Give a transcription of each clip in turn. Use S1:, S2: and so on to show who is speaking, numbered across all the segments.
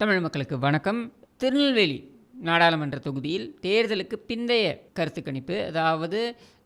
S1: தமிழ் மக்களுக்கு வணக்கம். திருநெல்வேலி நாடாளுமன்ற தொகுதியில் தேர்தலுக்கு பிந்தைய கருத்து கணிப்பு, அதாவது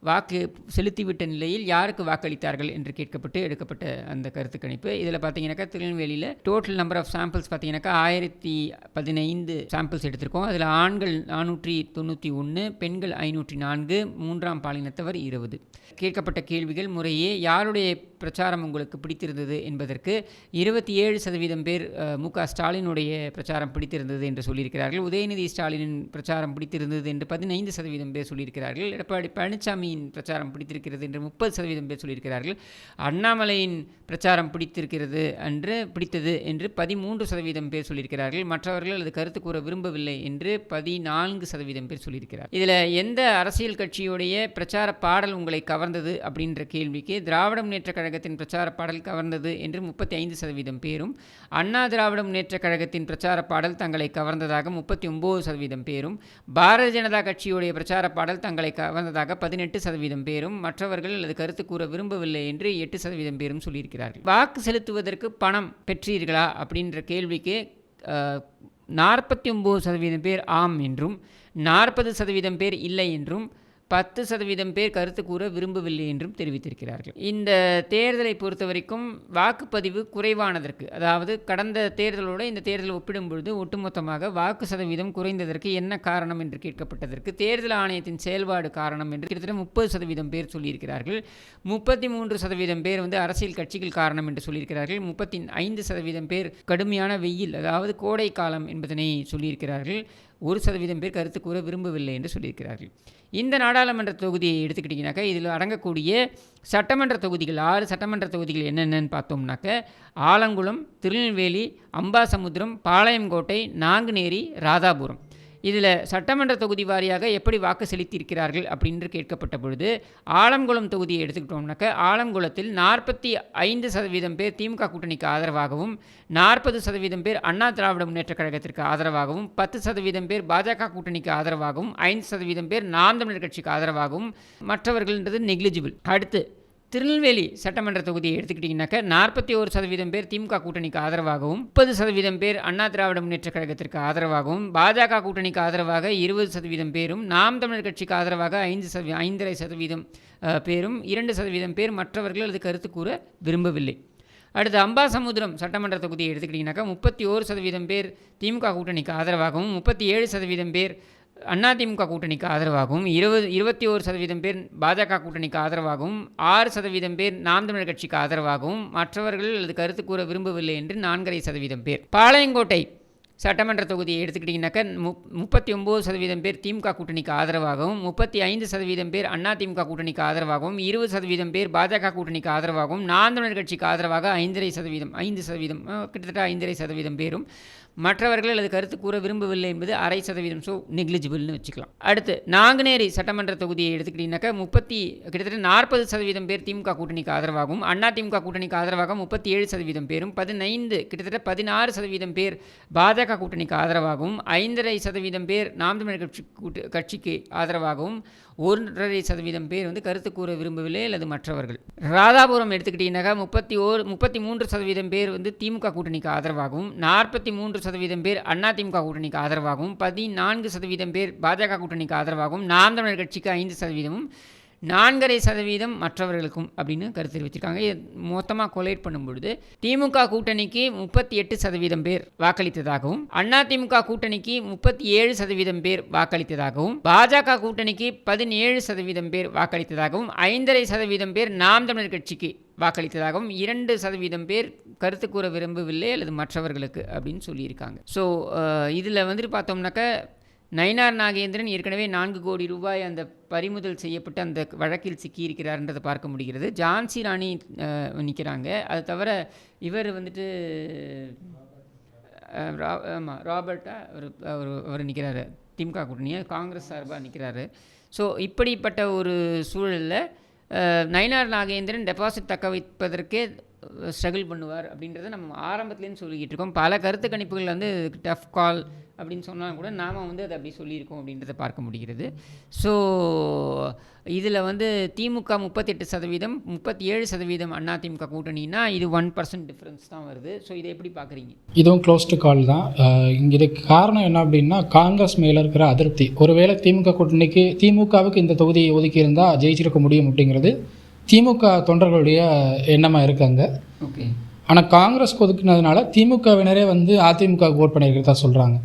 S1: வாக்கு செலுத்திவிட்ட நிலையில் யாருக்கு வாக்களித்தார்கள் என்று கேட்கப்பட்டு எடுக்கப்பட்ட அந்த கருத்து கணிப்பு. இதில் பார்த்தீங்கன்னாக்கா திருநெல்வேலியில் டோட்டல் நம்பர் ஆஃப் சாம்பிள்ஸ் பார்த்தீங்கன்னாக்கா 1015 சாம்பிள்ஸ் எடுத்திருக்கோம். அதில் ஆண்கள் 491, பெண்கள் 504, மூன்றாம் பாலினத்தவர் 20. கேட்கப்பட்ட கேள்விகள் முறையே யாருடைய பிரச்சாரம் உங்களுக்கு பிடித்திருந்தது என்பதற்கு 27% பேர் மு.க. ஸ்டாலினுடைய பிரச்சாரம் பிடித்திருந்தது என்று சொல்லியிருக்கிறார்கள். உதயநிதி ஸ்டாலினின் பிரச்சாரம் பிடித்திருந்தது என்று 15% பேர் சொல்லியிருக்கிறார்கள். எடப்பாடி பழனிசாமியின் பிரச்சாரம் பிடித்திருக்கிறது என்று 30% பேர் சொல்லியிருக்கிறார்கள். அண்ணாமலையின் பிரச்சாரம் பிடித்தது என்று 13% பேர் சொல்லியிருக்கிறார்கள். மற்றவர்கள் அது கருத்து கூற விரும்பவில்லை என்று 14% பேர் சொல்லியிருக்கிறார். இதில் எந்த அரசியல் கட்சியுடைய பிரச்சார பாடல் உங்களை கவர்ந்தது அப்படின்ற கேள்விக்கு திராவிட முன்னேற்ற கழகத்தின் பிரச்சார பாடல் கவர்ந்தது என்று 35% பேரும், அண்ணா திராவிட முன்னேற்ற கழகத்தின் பிரச்சார பாடல் தங்களை கவர்ந்ததாக 39% பேரும், பாரதிய ஜனதா கட்சியுடைய பிரச்சார பாடல் தங்களை கவர்ந்ததாக 18% பேரும், மற்றவர்கள் அது கருத்து கூற விரும்பவில்லை என்று 8% பேரும் சொல்லியிருக்கிறார்கள். வாக்கு செலுத்துவதற்கு பணம் பெற்றீர்களா அப்படின்ற கேள்விக்கு 49% பேர் ஆம் என்றும், 40% பேர் இல்லை என்றும், 10% பேர் கருத்து கூற விரும்பவில்லை என்றும் தெரிவித்திருக்கிறார்கள். இந்த தேர்தலை பொறுத்த வரைக்கும் வாக்குப்பதிவு குறைவானதற்கு, அதாவது கடந்த தேர்தலோடு இந்த தேர்தலை ஒப்பிடும் பொழுது ஒட்டுமொத்தமாக வாக்கு சதவீதம் குறைந்ததற்கு என்ன காரணம் என்று கேட்கப்பட்டதற்கு தேர்தல் ஆணையத்தின் செயல்பாடு காரணம் என்று கிட்டத்தட்ட 30% பேர் சொல்லியிருக்கிறார்கள். 33% பேர் அரசியல் கட்சிகள் காரணம் என்று சொல்லியிருக்கிறார்கள். 35% பேர் கடுமையான வெயில், அதாவது கோடை காலம் என்பதனை சொல்லியிருக்கிறார்கள். 1% பேர் கருத்து கூற விரும்பவில்லை என்று சொல்லியிருக்கிறார்கள். இந்த நாடாளுமன்ற தொகுதியை எடுத்துக்கிட்டிங்கனாக்கா இதில் அடங்கக்கூடிய சட்டமன்ற தொகுதிகள் 6 சட்டமன்ற தொகுதிகள் என்னென்னு பார்த்தோம்னாக்க ஆலங்குளம், திருநெல்வேலி, அம்பாசமுத்திரம், பாளையங்கோட்டை, நாங்குநேரி, ராதாபுரம். இதில் சட்டமன்ற தொகுதி வாரியாக எப்படி வாக்கு செலுத்தியிருக்கிறார்கள் அப்படின்னு கேட்கப்பட்ட பொழுது ஆலங்குளம் தொகுதியை எடுத்துக்கிட்டோம்னாக்க ஆலங்குளத்தில் 45% பேர் திமுக கூட்டணிக்கு ஆதரவாகவும், 40% பேர் அண்ணா திராவிட முன்னேற்ற கழகத்திற்கு ஆதரவாகவும், 10% பேர் பாஜக கூட்டணிக்கு ஆதரவாகவும், 5% பேர் நாம் தமிழர் கட்சிக்கு ஆதரவாகவும், மற்றவர்கள்ன்றது நெக்லிஜிபிள். அடுத்து திருநெல்வேலி சட்டமன்ற தொகுதியை எடுத்துக்கிட்டிங்கனாக்கா 41% பேர் திமுக கூட்டணிக்கு ஆதரவாகவும், 30% பேர் அண்ணா திராவிட முன்னேற்ற கழகத்திற்கு ஆதரவாகவும், பாஜக கூட்டணிக்கு ஆதரவாக 20% பேரும், நாம் தமிழர் கட்சிக்கு ஆதரவாக 5.5% பேரும், 2% பேர் மற்றவர்கள் அது கருத்து கூற விரும்பவில்லை. அடுத்து அம்பாசமுத்திரம் சட்டமன்ற தொகுதியை எடுத்துக்கிட்டிங்கனாக்கா 31% பேர் திமுக கூட்டணிக்கு ஆதரவாகவும், 37% பேர் அதிமுக கூட்டணிக்கு ஆதரவாகவும், 21% பேர் பாஜக கூட்டணிக்கு ஆதரவாகவும், 6% பேர் நாம் தமிழர் கட்சிக்கு ஆதரவாகவும், மற்றவர்கள் அது கருத்து கூற விரும்பவில்லை என்று 4.5% பேர். பாளையங்கோட்டை சட்டமன்ற தொகுதியை எடுத்துக்கிட்டிங்கனாக்கா 39% பேர் திமுக கூட்டணிக்கு ஆதரவாகவும், 35% பேர் அதிமுக கூட்டணிக்கு ஆதரவாகவும், 20% பேர் பாஜக கூட்டணிக்கு ஆதரவாகவும், நாம் தமிழர் கட்சிக்கு ஆதரவாக 5% கிட்டத்தட்ட 5.5% பேரும், மற்றவர்கள் அது கருத்து கூற விரும்பவில்லை என்பது 0.5%. ஸோ நெக்லிஜிபிள்னு வச்சுக்கலாம். அடுத்து நாங்குநேரி சட்டமன்ற தொகுதியை எடுத்துக்கிட்டிங்கனாக்கா கிட்டத்தட்ட 40% பேர் திமுக கூட்டணிக்கு ஆதரவாகவும், அதிமுக கூட்டணிக்கு ஆதரவாக 37% பேரும், கிட்டத்தட்ட 16% பேர் பாஜக கூட்டணிக்கு ஆதரவாகவும், 5.5% பேர் நாம் தமிழர் கட்சிக்கு ஆதரவாகவும், 1.5% பேர் கருத்து கூற விரும்பவில்லை அல்லது மற்றவர்கள். ராதாபுரம் எடுத்துக்கிட்டிங்கனாக்கா 33% பேர் திமுக கூட்டணிக்கு ஆதரவாகவும், 43% பேர் அதிமுக கூட்டணிக்கு ஆதரவாகவும், 14% பேர் பாஜக கூட்டணிக்கு ஆதரவாகவும், நாம் தமிழர் கட்சிக்கு 5%, 4.5% மற்றவர்களுக்கும் அப்படின்னு கருத்து தெரிவிச்சிருக்காங்க. மொத்தமாக கொலேட் பண்ணும் பொழுது திமுக கூட்டணிக்கு 38% பேர் வாக்களித்ததாகவும், அதிமுக கூட்டணிக்கு 37% பேர் வாக்களித்ததாகவும், பாஜக கூட்டணிக்கு 17% பேர் வாக்களித்ததாகவும், 5.5% பேர் நாம் தமிழர் கட்சிக்கு வாக்களித்ததாகவும், 2% பேர் கருத்து கூற விரும்பவில்லை அல்லது மற்றவர்களுக்கு அப்படின்னு சொல்லியிருக்காங்க. ஸோ இதில் பார்த்தோம்னாக்கா நயினார் நாகேந்திரன் ஏற்கனவே 4 கோடி ரூபாய் அந்த பறிமுதல் செய்யப்பட்டு அந்த வழக்கில் சிக்கியிருக்கிறார்ன்றதை பார்க்க முடிகிறது. ஜான்சி ராணி நிற்கிறாங்க. அது தவிர இவர் ராபர்ட்டா அவர் நிற்கிறாரு, திமுக கூட்டணியை காங்கிரஸ் சார்பாக நிற்கிறாரு. ஸோ இப்படிப்பட்ட ஒரு சூழலில் நயினார் நாகேந்திரன் டெபாசிட் தக்க வைப்பதற்கே ஸ்ட்ரகிள் பண்ணுவார் அப்படின்றத நம்ம ஆரம்பத்துலேருந்து சொல்லிக்கிட்டு இருக்கோம். பல கருத்து கணிப்புகள் டஃப் கால் அப்படின்னு சொன்னாலும் கூட நாம் வந்து அதை அப்படி சொல்லியிருக்கோம் அப்படின்றத பார்க்க முடிகிறது. ஸோ இதில் வந்து திமுக 38%, 37% அதிமுக கூட்டணினா இது 1% டிஃப்ரென்ஸ் தான் வருது. ஸோ இதை எப்படி பார்க்குறீங்க?
S2: இதுவும் க்ளோஸ்டு கால் தான். இங்கே இதுக்கு காரணம் என்ன அப்படின்னா, காங்கிரஸ் மேலே இருக்கிற அதிருப்தி. ஒருவேளை திமுகவுக்கு இந்த தொகுதியை ஒதுக்கி இருந்தால் ஜெயிச்சிருக்க முடியும் அப்படிங்கிறது திமுக தொண்டர்களுடைய எண்ணமாக இருக்காங்க.
S1: ஓகே.
S2: ஆனால் காங்கிரஸ் ஒதுக்குனதுனால திமுகவினரே வந்து அதிமுக ஓட் பண்ணியிருக்கிறதா சொல்கிறாங்க.